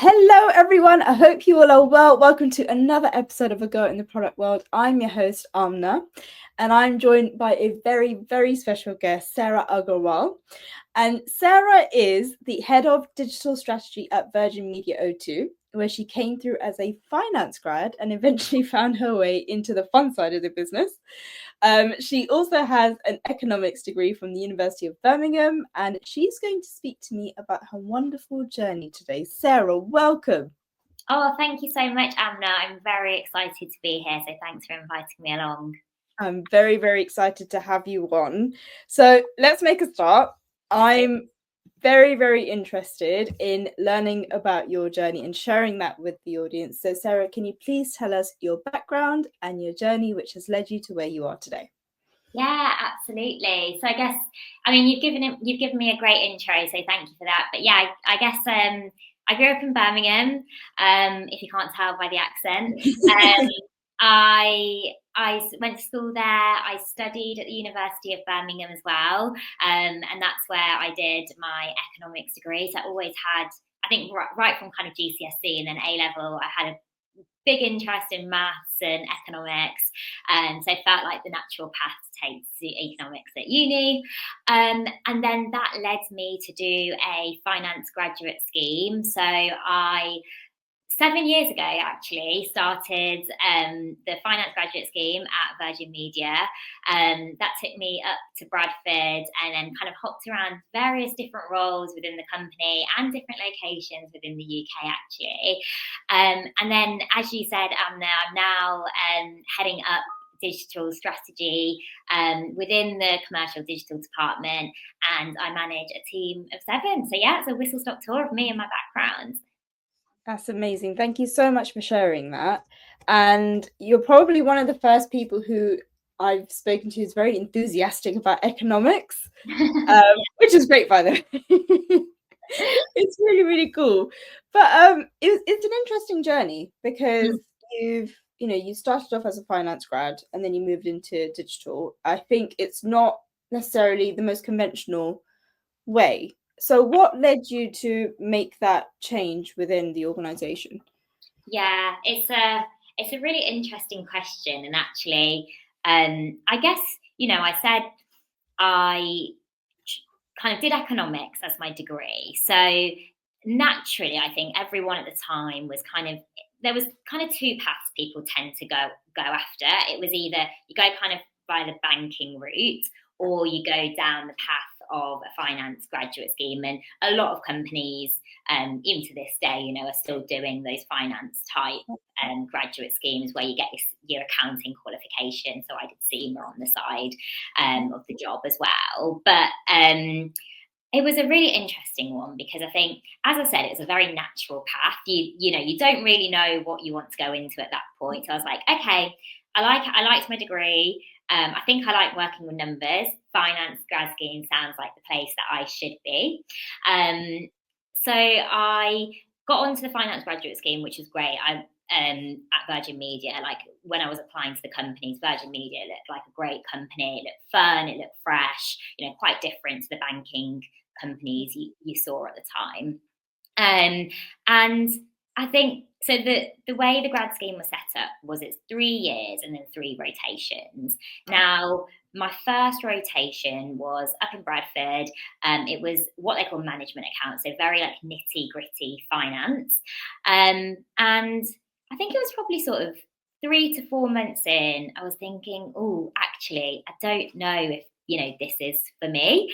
Hello, everyone. I hope you all are well. Welcome to another episode of A Go in the Product World. I'm your host, Amna, and I'm joined by a very, very special guest, Sarah Aggarwal. And Sarah is the head of digital strategy at Virgin Media O2, where she came through as a finance grad and eventually found her way into the fun side of the business. She also has an economics degree from the University of Birmingham, and she's going to speak to me about her wonderful journey today. Sarah, welcome. Oh, thank you so much, Amna. I'm very excited to be here, so thanks for inviting me along. I'm very, very excited to have you on. So let's make a start. I'm very, very interested in learning about your journey and sharing that with the audience. So, Sarah, can you please tell us your background and your journey, which has led you to where you are today? Yeah, absolutely. So I guess, you've given me a great intro, so thank you for that. But yeah, I guess I grew up in Birmingham. If you can't tell by the accent, I went to school there. I studied at the University of Birmingham as well, and that's where I did my economics degree. So I always had, I think, right from kind of GCSE and then A level, I had a big interest in maths and economics, so I felt like the natural path to take to economics at uni, and then that led me to do a finance graduate scheme. So I 7 years ago, actually, started the finance graduate scheme at Virgin Media. That took me up to Bradford and then kind of hopped around various different roles within the company and different locations within the UK, actually. And then, as you said, I'm now heading up digital strategy within the commercial digital department, and I manage a team of 7. So yeah, it's a whistle-stop tour of me and my background. That's amazing. Thank you so much for sharing that. And you're probably one of the first people who I've spoken to who's very enthusiastic about economics, which is great, by the way. It's really, really cool. But it's an interesting journey because you started off as a finance grad and then you moved into digital. I think it's not necessarily the most conventional way. So what led you to make that change within the organization? Yeah, it's a really interesting question, and actually, I guess I said I kind of did economics as my degree, so naturally, I think everyone at the time was there was kind of two paths people tend to go after. It was either you go kind of by the banking route, or you go down the path of a finance graduate scheme. And a lot of companies, even to this day, are still doing those finance type graduate schemes where you get your accounting qualification. So I did SEMA on the side of the job as well. But it was a really interesting one because I think, as I said, it was a very natural path. You don't really know what you want to go into at that point. So I was like, okay, I liked my degree. I think I like working with numbers. Finance grad scheme sounds like the place that I should be. So I got onto the finance graduate scheme, which was great. At Virgin Media, like when I was applying to the companies, Virgin Media looked like a great company. It looked fun. It looked fresh. Quite different to the banking companies you saw at the time. And I think so. The way the grad scheme was set up was it's 3 years and then 3 rotations. Now, my first rotation was up in Bradford. It was what they call management accounts, so very like nitty gritty finance. And I think it was probably sort of 3 to 4 months in, I was thinking, oh, actually, I don't know if this is for me.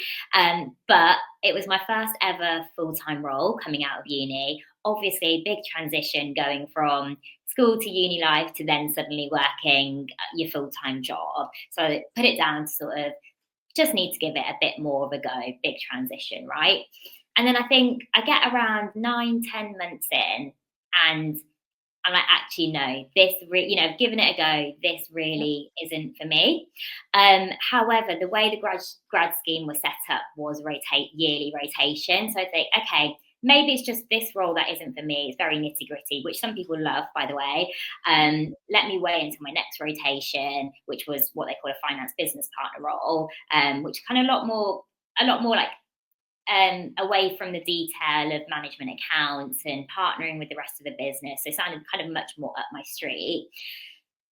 But it was my first ever full-time role coming out of uni. Obviously, big transition going from school to uni life to then suddenly working your full-time job. So I put it down to sort of just need to give it a bit more of a go, big transition, right? And then I think I get around 9-10 months in, and I'm like, actually, no, this, I've given it a go. This really isn't for me. However, the way the grad scheme was set up was yearly rotation. So I think, okay, maybe it's just this role that isn't for me. It's very nitty gritty, which some people love, by the way. Let me wait until my next rotation, which was what they call a finance business partner role, which kind of a lot more like away from the detail of management accounts and partnering with the rest of the business. So it sounded kind of much more up my street.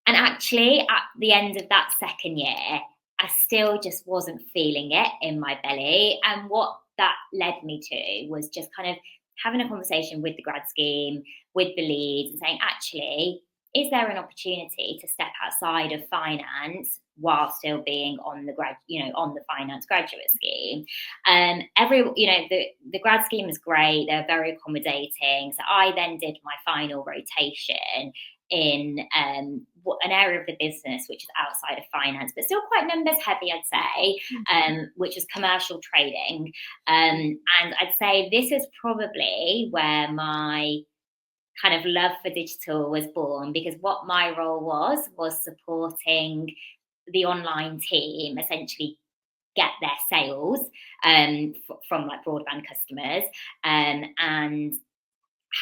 And actually, at the end of that second year, I still just wasn't feeling it in my belly. And what that led me to was just kind of having a conversation with the grad scheme, with the leads, and saying, actually, is there an opportunity to step outside of finance while still being on the on the finance graduate scheme? The grad scheme was great. They're very accommodating. So I then did my final rotation in an area of the business which is outside of finance, but still quite numbers heavy, I'd say, which is commercial trading. And I'd say this is probably where my kind of love for digital was born, because what my role was supporting the online team essentially get their sales from like broadband customers, and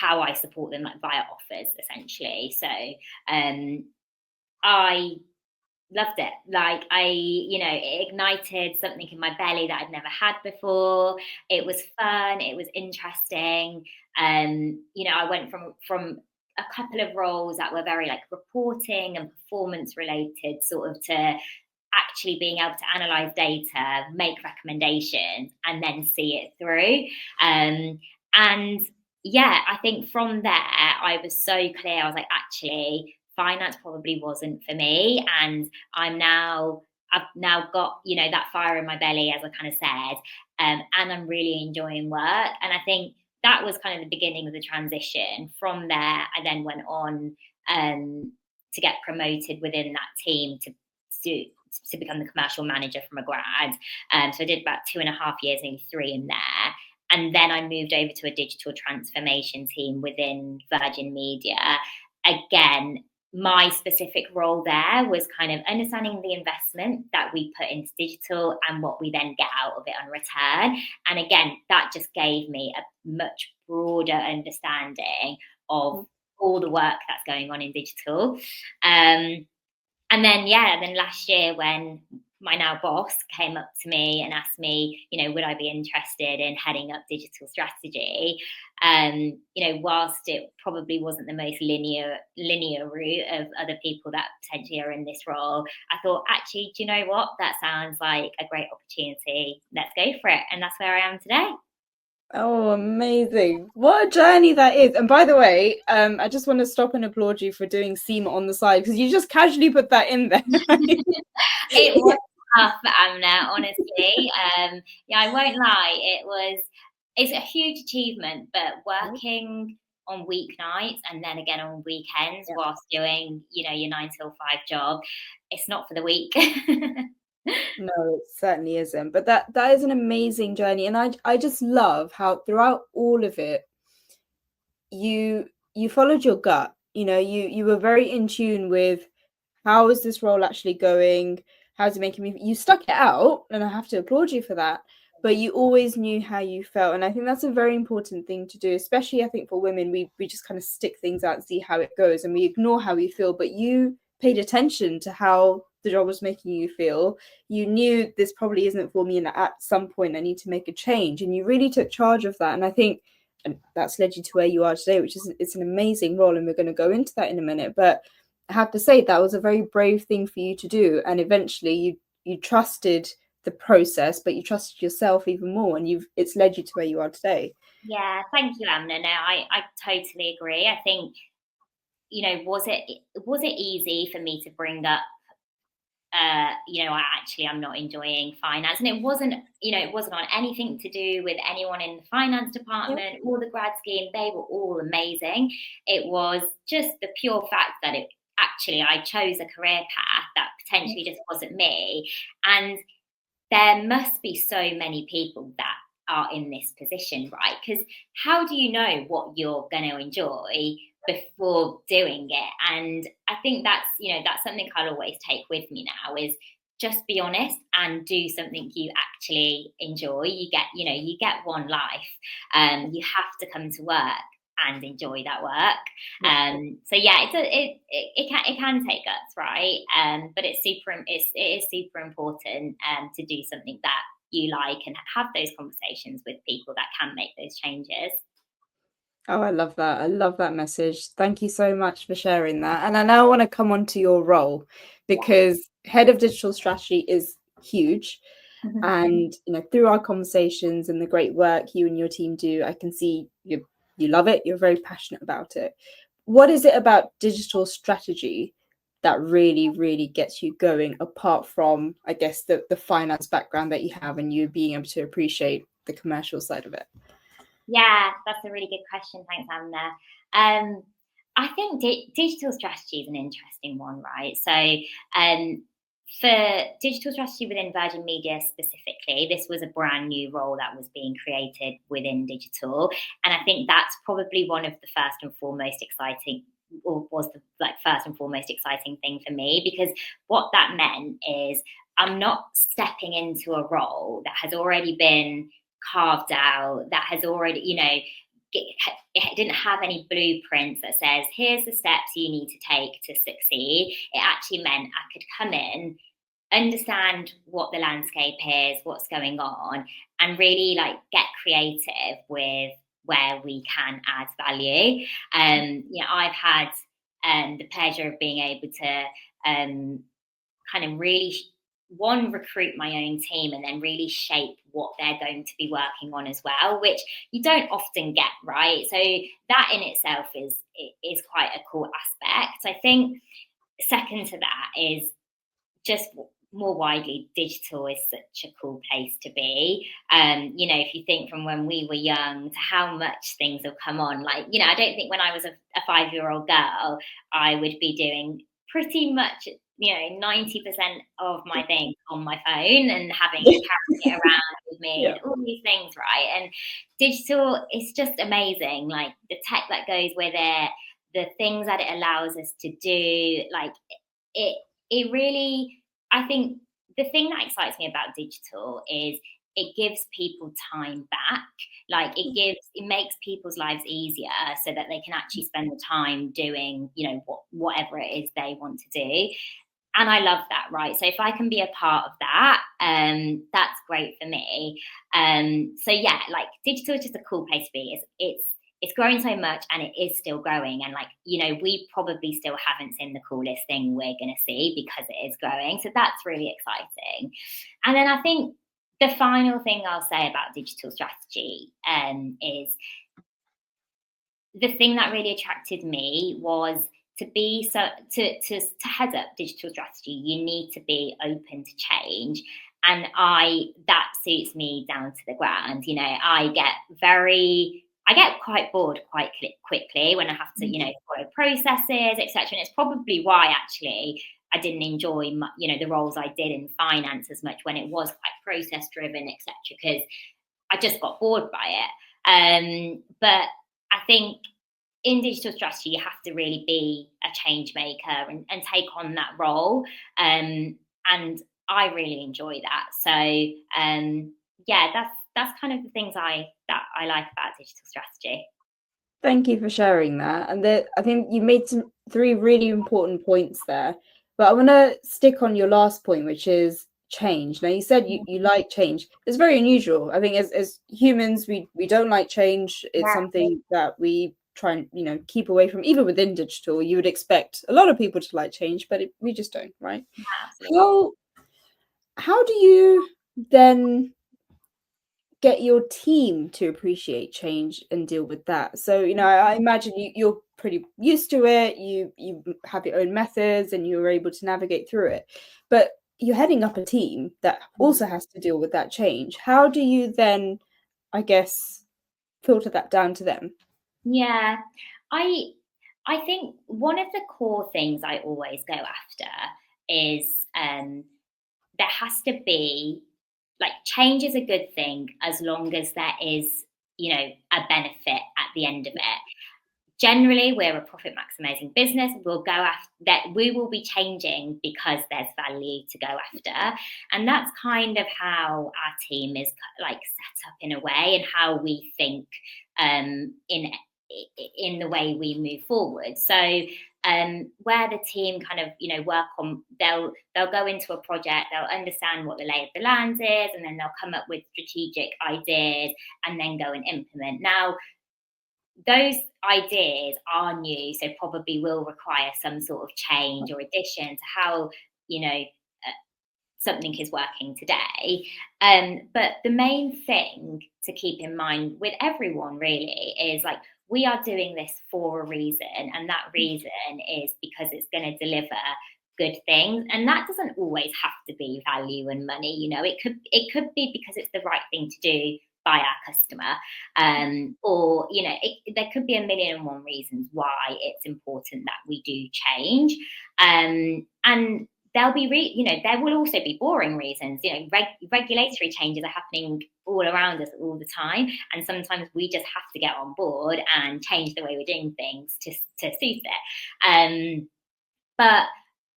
how I support them like via offers essentially. So I loved it. Like it ignited something in my belly that I'd never had before. It was fun. It was interesting. I went from a couple of roles that were very like reporting and performance related, sort of, to actually being able to analyze data, make recommendations, and then see it through. And yeah, I think from there, I was so clear. I was like, actually, finance probably wasn't for me. And I've now got, that fire in my belly, as I kind of said, and I'm really enjoying work. And I think that was kind of the beginning of the transition. From there, I then went on to get promoted within that team to become the commercial manager from a grad. So I did about 2.5 years, maybe 3 in there. And then I moved over to a digital transformation team within Virgin Media. Again, my specific role there was kind of understanding the investment that we put into digital and what we then get out of it on return. And again, that just gave me a much broader understanding of all the work that's going on in digital. And then last year, when my now boss came up to me and asked me, would I be interested in heading up digital strategy? Whilst it probably wasn't the most linear route of other people that potentially are in this role, I thought, actually, do you know what? That sounds like a great opportunity. Let's go for it. And that's where I am today. Oh, amazing. What a journey that is. And by the way, I just want to stop and applaud you for doing SEMA on the side, because you just casually put that in there. It was tough, Amna, honestly. I won't lie. It's a huge achievement, but working on weeknights and then again on weekends whilst doing, your 9 till 5 job, it's not for the weak. No, it certainly isn't. But that is an amazing journey. And I just love how throughout all of it, you followed your gut. You were very in tune with, how is this role actually going? How's it making me? You stuck it out, and I have to applaud you for that. But you always knew how you felt. And I think that's a very important thing to do, especially I think for women, we just kind of stick things out and see how it goes, and we ignore how we feel. But you paid attention to how the job was making you feel. You knew this probably isn't for me, and at some point I need to make a change. And you really took charge of that. And I think that's led you to where you are today, which is, it's an amazing role. And we're going to go into that in a minute. But I have to say that was a very brave thing for you to do. And eventually you trusted the process, but you trusted yourself even more, and it's led you to where you are today. Yeah, thank you, Amna. No, I totally agree. I think, was it easy for me to bring up, I'm not enjoying finance, and it wasn't on anything to do with anyone in the finance department or the grad scheme. They were all amazing. It was just the pure fact that I chose a career path that potentially just wasn't me. And there must be so many people that are in this position, right? Because how do you know what you're going to enjoy before doing it? And I think that's something I'll always take with me now, is just be honest and do something you actually enjoy. You get one life. You have to come to work and enjoy that work. It can take guts, right? But it is super important to do something that you like, and have those conversations with people that can make those changes. Oh, I love that. I love that message. Thank you so much for sharing that. And I now want to come on to your role, because head of digital strategy is huge. And through our conversations and the great work you and your team do, I can see you love it. You're very passionate about it. What is it about digital strategy that really, really gets you going, apart from, I guess, the finance background that you have and you being able to appreciate the commercial side of it? Yeah, that's a really good question. Thanks, Anna. I think digital strategy is an interesting one, right? So, for digital strategy within Virgin Media specifically, this was a brand new role that was being created within digital, and I think that's probably one of the first and foremost exciting, or was the first and foremost exciting thing for me, because what that meant is I'm not stepping into a role that has already been carved out, that has already, it didn't have any blueprints that says, here's the steps you need to take to succeed. It actually meant I could come in, understand what the landscape is, what's going on, and really get creative with where we can add value. I've had the pleasure of being able to kind of really recruit my own team and then really shape what they're going to be working on as well, which you don't often get, right? So that in itself is quite a cool aspect. I think second to that is just more widely, digital is such a cool place to be. If you think from when we were young to how much things have come on, I don't think when I was a 5-year-old girl, I would be doing pretty much 90% of my things on my phone and carrying it around with me and all these things, right? And digital is just amazing. The tech that goes with it, the things that it allows us to do, it really, I think the thing that excites me about digital is it gives people time back. It makes people's lives easier so that they can actually spend the time doing, whatever it is they want to do. And I love that, right? So if I can be a part of that, that's great for me. So yeah, digital is just a cool place to be. It's growing so much, and it is still growing. And we probably still haven't seen the coolest thing we're going to see, because it is growing. So that's really exciting. And then I think the final thing I'll say about digital strategy is the thing that really attracted me was to head up digital strategy, you need to be open to change. And that suits me down to the ground. I get quite bored quite quickly when I have to, follow processes, etc. And it's probably why actually I didn't enjoy, the roles I did in finance as much when it was quite process driven, etc. Because I just got bored by it. But I think in digital strategy, you have to really be a change maker and take on that role. And I really enjoy that. So that's kind of the things I like about digital strategy. Thank you for sharing that. And I think you made three really important points there. But I want to stick on your last point, which is change. Now, you said you like change. It's very unusual. I think as humans, we don't like change. It's something that we try and keep away from. Even within digital, you would expect a lot of people to like change, but we just don't, right? Yeah, how do you then get your team to appreciate change and deal with that? So I imagine you're pretty used to it, you have your own methods and you're able to navigate through it, but you're heading up a team that also has to deal with that change. How do you then, I guess, filter that down to them? Yeah, I think one of the core things I always go after is there has to be, change is a good thing as long as there is, a benefit at the end of it. Generally, we're a profit maximizing business. We'll go after that. We will be changing because there's value to go after. And that's kind of how our team is set up in a way, and how we think in the way we move forward. So where the team kind of, you know, work on, they'll go into a project, they'll understand what the lay of the land is, and then they'll come up with strategic ideas and then go and implement. Now, those ideas are new, so probably will require some sort of change or addition to how, you know, something is working today. But the main thing to keep in mind with everyone really is like, we are doing this for a reason, and that reason is because it's going to deliver good things, and that doesn't always have to be value and money. You know, it could be because it's the right thing to do by our customer, or you know, there could be a million and one reasons why it's important that we do change, and there'll be, you know, there will also be boring reasons. You know, regulatory changes are happening all around us all the time, and sometimes we just have to get on board and change the way we're doing things to suit it. But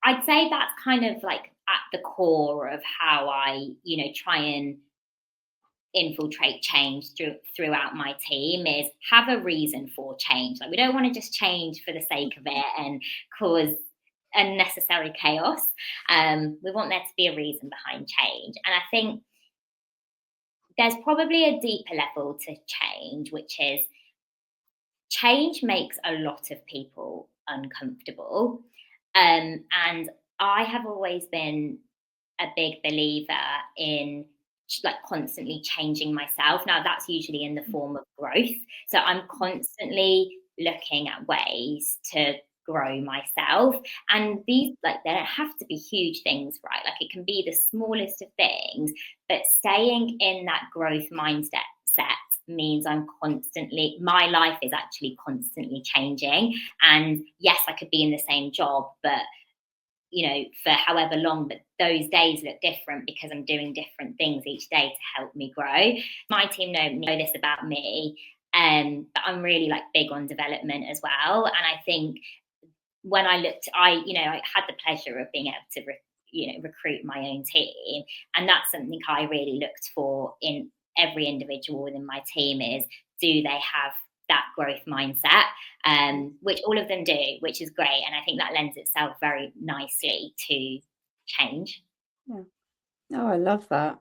I'd say that's kind of like at the core of how I, you know, try and infiltrate change throughout my team, is have a reason for change. Like, we don't want to just change for the sake of it and cause unnecessary chaos. We want there to be a reason behind change. And I think there's probably a deeper level to change, which is change makes a lot of people uncomfortable. And I have always been a big believer in like constantly changing myself. Now, that's usually in the form of growth. So I'm constantly looking at ways to grow myself. And these, like, they don't have to be huge things, right? Like, it can be the smallest of things, but staying in that growth mindset means my life is actually constantly changing. And yes, I could be in the same job, but you know, for however long, but those days look different because I'm doing different things each day to help me grow. My team know this about me, but I'm really like big on development as well. And I think when I had the pleasure of being able to recruit my own team, and that's something I really looked for in every individual within my team, is, do they have that growth mindset, which all of them do, which is great. And I think that lends itself very nicely to change. Yeah. Oh, I love that.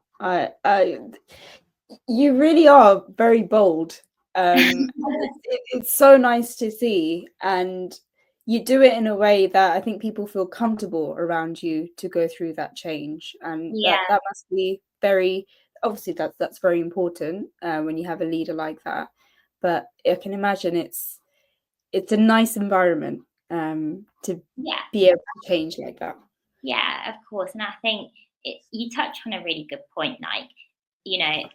You really are very bold. It's so nice to see, and you do it in a way that I think people feel comfortable around you to go through that change, and that must be very, obviously that's very important when you have a leader like that. But I can imagine it's a nice environment to be able to change like that. Yeah, of course. And I think you touch on a really good point. Like, you know,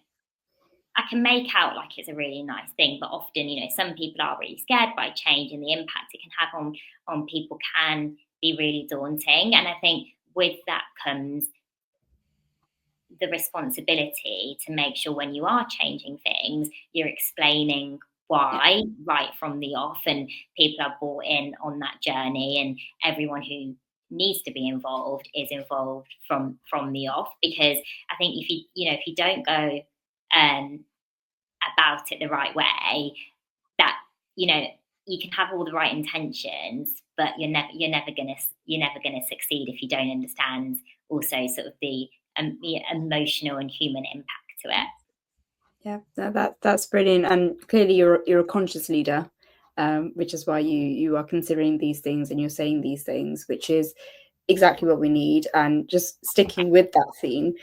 I can make out like it's a really nice thing, but often, you know, some people are really scared by change, and the impact it can have on people can be really daunting. And I think with that comes the responsibility to make sure when you are changing things, you're explaining why right from the off, and people are brought in on that journey, and everyone who needs to be involved is involved from the off. Because I think if you don't go about it the right way, that, you know, you can have all the right intentions, but you're never gonna succeed if you don't understand also sort of the emotional and human impact to it. Yeah, that's brilliant, and clearly you're a conscious leader, which is why you are considering these things and you're saying these things, which is exactly what we need. And just sticking with that theme,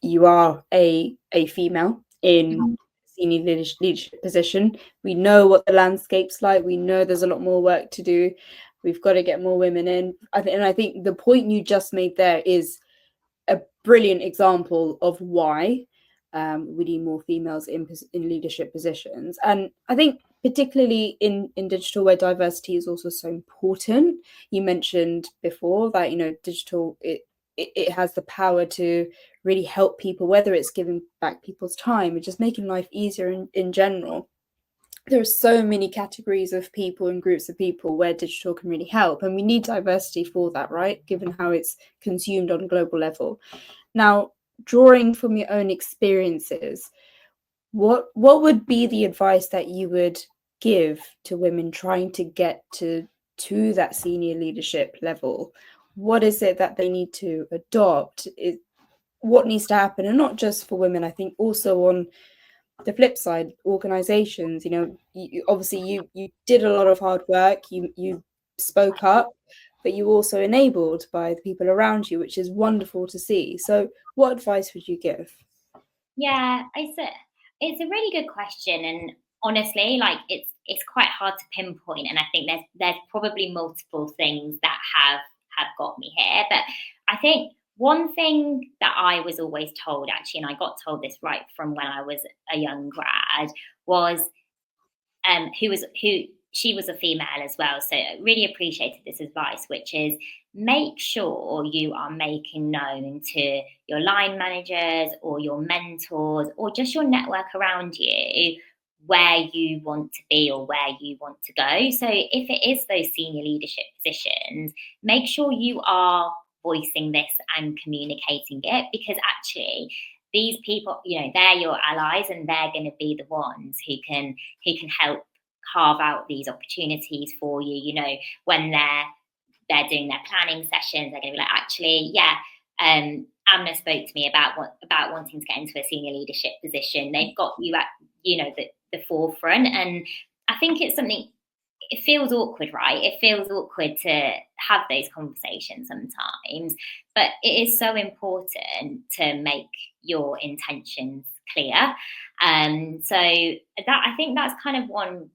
you are a female in senior leadership position. We know what the landscape's like. We know there's a lot more work to do. We've got to get more women in. I think the point you just made there is a brilliant example of why we need more females in leadership positions. And I think particularly in digital, where diversity is also so important. You mentioned before that, you know, digital, it has the power to really help people, whether it's giving back people's time or just making life easier in general. There are so many categories of people and groups of people where digital can really help, and we need diversity for that, right? Given how it's consumed on a global level. Now, drawing from your own experiences, what would be the advice that you would give to women trying to get to to that senior leadership level? What is it that they need to adopt? What needs to happen? And not just for women, I think also on the flip side, organizations, obviously you did a lot of hard work, you spoke up, but you also enabled by the people around you, which is wonderful to see. So what advice would you give? Yeah, it's a really good question, and honestly, like it's quite hard to pinpoint. And I think there's probably multiple things that have got me here. But I think one thing that I was always told, actually, and I got told this right from when I was a young grad, was who she was a female as well. So I really appreciated this advice, which is make sure you are making known to your line managers or your mentors or just your network around you where you want to be or where you want to go. So if it is those senior leadership positions, make sure you are voicing this and communicating it, because actually these people, they're your allies, and they're going to be the ones who can help carve out these opportunities for you. When they're doing their planning sessions, they're going to be like, actually, yeah, Amna spoke to me about wanting to get into a senior leadership position. They've got you at the forefront, and I think it's something. It feels awkward, right? It feels awkward to have those conversations sometimes, but it is so important to make your intentions clear. So that, I think that's kind of one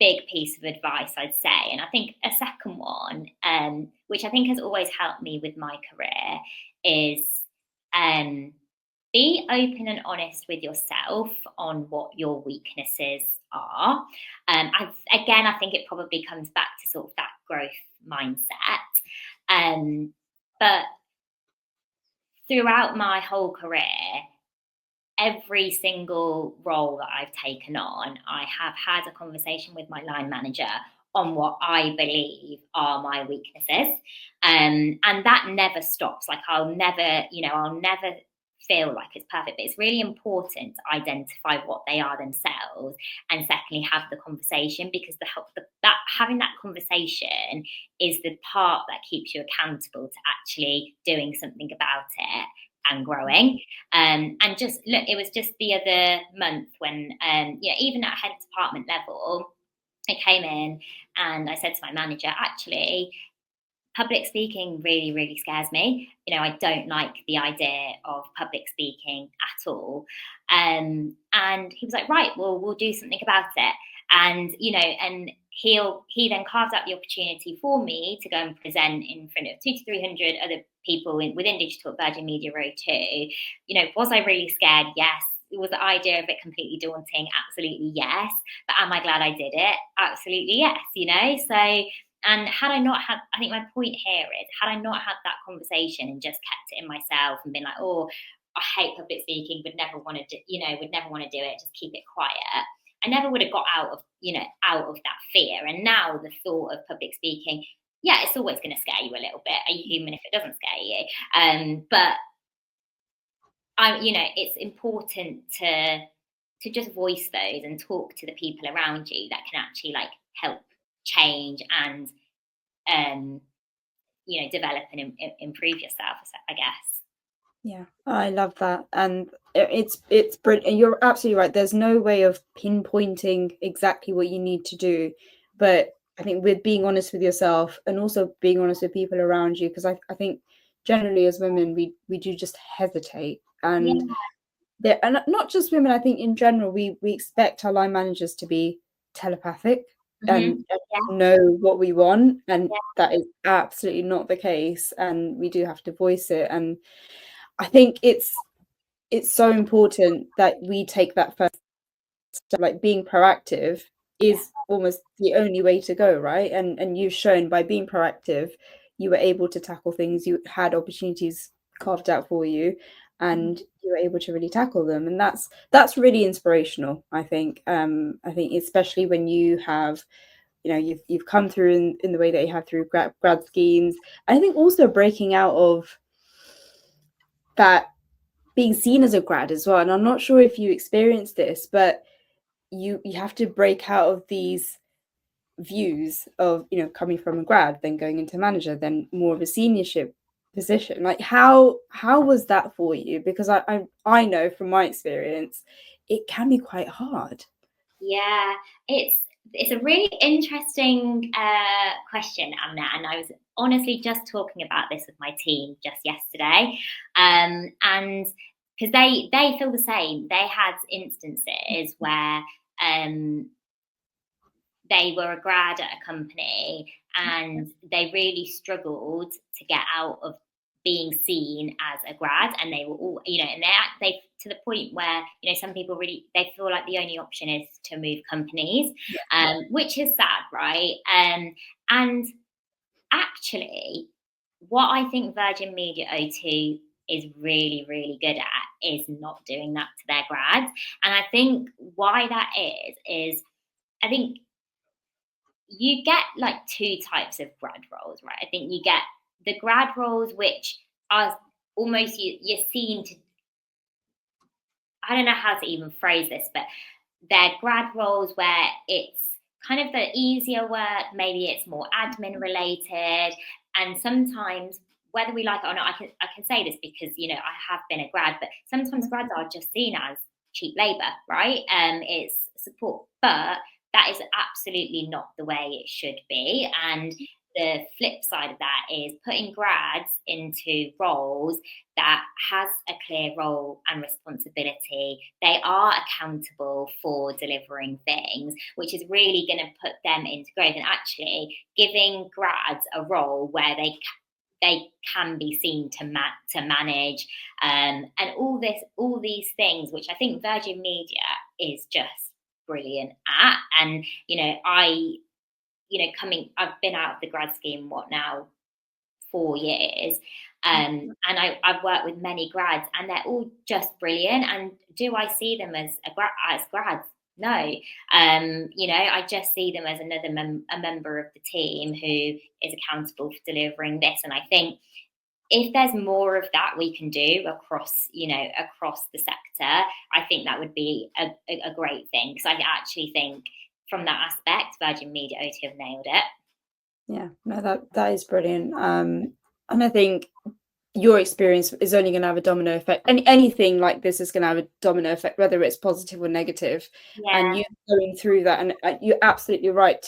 big piece of advice I'd say. And I think a second one, which I think has always helped me with my career, is be open and honest with yourself on what your weaknesses are. I think it probably comes back to sort of that growth mindset. But throughout my whole career, every single role that I've taken on, I have had a conversation with my line manager on what I believe are my weaknesses. And that never stops. Like I'll never feel like it's perfect, but it's really important to identify what they are themselves, and secondly have the conversation, because that having that conversation is the part that keeps you accountable to actually doing something about it and growing. And just look, it was just the other month when even at head of department level, I came in and I said to my manager, actually, public speaking really, really scares me. I don't like the idea of public speaking at all. And he was like, right, well, we'll do something about it. And, and he then carved out the opportunity for me to go and present in front of 200 to 300 other people within digital at Virgin Media Row 2. Was I really scared? Yes. Was the idea of it completely daunting? Absolutely yes. But am I glad I did it? Absolutely yes. So, and had I not had, I think my point here is, had I not had that conversation and just kept it in myself and been like, oh, I hate public speaking, would never want to do it, just keep it quiet, I never would have got out of that fear. And now the thought of public speaking, yeah, it's always going to scare you a little bit. Are you human if it doesn't scare you? But it's important to just voice those and talk to the people around you that can actually help change and develop and improve yourself, I guess. Yeah, I love that. And it's brilliant. You're absolutely right. There's no way of pinpointing exactly what you need to do, but I think with being honest with yourself and also being honest with people around you, because I think generally as women we do just hesitate, and and not just women, I think in general we expect our line managers to be telepathic and know what we want, and that is absolutely not the case, and we do have to voice it. And I think it's so important that we take that first step. Like being proactive is almost the only way to go, right? And you've shown by being proactive you were able to tackle things, you had opportunities carved out for you, and you were able to really tackle them. And that's really inspirational, I think. I think especially when you have, you've come through in the way that you have through grad schemes. I think also breaking out of that, being seen as a grad as well. And I'm not sure if you experienced this, but you have to break out of these views of, you know, coming from a grad, then going into manager, then more of a seniorship position. Like how was that for you? Because I know from my experience, it can be quite hard. Yeah, it's a really interesting question, Amna, and I was honestly just talking about this with my team just yesterday, and because they feel the same. They had instances where they were a grad at a company and they really struggled to get out of being seen as a grad, and they were all, you know, and they to the point where, you know, some people really, they feel like the only option is to move companies, which is sad, right? And actually, what I think Virgin Media O2 is really, really good at is not doing that to their grads. And I think why that is I think you get like two types of grad roles, right? I think you get the grad roles which are almost you're seen to, I don't know how to even phrase this, but they're grad roles where it's kind of the easier work, maybe it's more admin related, and sometimes whether we like it or not, I can say this because, you know, I have been a grad, but sometimes grads are just seen as cheap labour, right? It's support, but that is absolutely not the way it should be. And the flip side of that is putting grads into roles that has a clear role and responsibility. They are accountable for delivering things, which is really going to put them into growth, and actually giving grads a role where they can be seen to manage, and all these things, which I think Virgin Media is just brilliant at. And I've been out of the grad scheme now 4 years, and I've worked with many grads, and they're all just brilliant. And do I see them as grads? No, I just see them as another a member of the team who is accountable for delivering this. And I think if there's more of that we can do across the sector, I think that would be a great thing, because I actually think from that aspect, Virgin Media O2 have nailed it. Yeah, no, that is brilliant. And I think your experience is only going to have a domino effect. And anything like this is going to have a domino effect, whether it's positive or negative. Yeah. And you going through that, and you're absolutely right.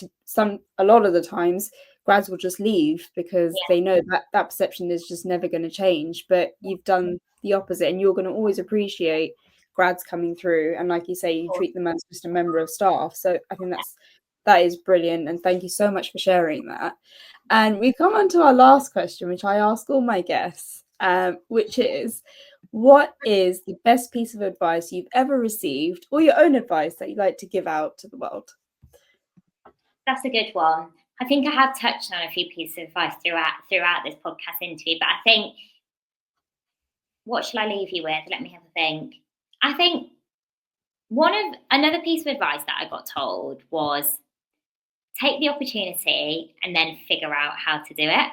A lot of the times, grads will just leave because they know that perception is just never going to change. But you've done the opposite, and you're going to always appreciate grads coming through. And like you say, you treat them as just a member of staff. So I think that is brilliant. And thank you so much for sharing that. And we come on to our last question, which I ask all my guests, which is, what is the best piece of advice you've ever received, or your own advice that you'd like to give out to the world? That's a good one. I think I have touched on a few pieces of advice throughout this podcast interview, but I think, what shall I leave you with? Let me have a think. I think another piece of advice that I got told was, take the opportunity and then figure out how to do it.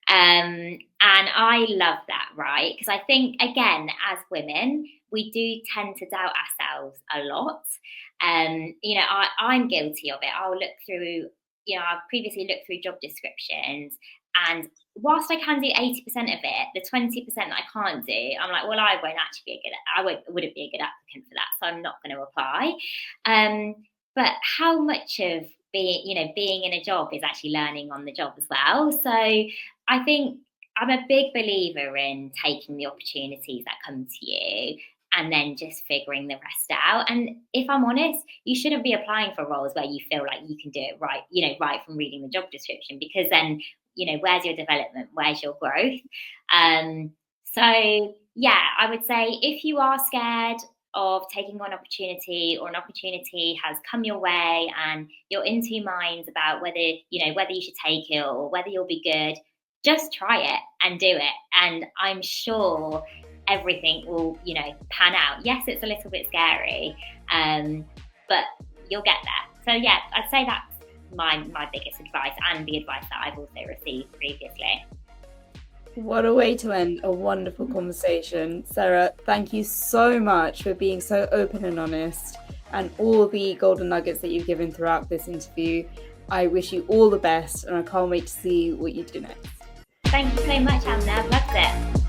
And I love that, right? Because I think, again, as women, we do tend to doubt ourselves a lot. I'm guilty of it. I'll look through, I've previously looked through job descriptions, and whilst I can do 80% of it, the 20% that I can't do, I'm like, well, I wouldn't be a good applicant for that, so I'm not going to apply. But how much of being in a job is actually learning on the job as well. So I think I'm a big believer in taking the opportunities that come to you and then just figuring the rest out. And if I'm honest, you shouldn't be applying for roles where you feel like you can do it right, right from reading the job description, because then, where's your development? Where's your growth? So yeah, I would say if you are scared of taking on opportunity, or an opportunity has come your way and you're in two minds about whether you should take it or whether you'll be good, just try it and do it. And I'm sure everything will, pan out. Yes, it's a little bit scary, but you'll get there. So yeah, I'd say that's my biggest advice, and the advice that I've also received previously. What a way to end a wonderful conversation. Sarah, thank you so much for being so open and honest, and all the golden nuggets that you've given throughout this interview. I wish you all the best, and I can't wait to see what you do next. Thank you so much, Amna. I've loved it.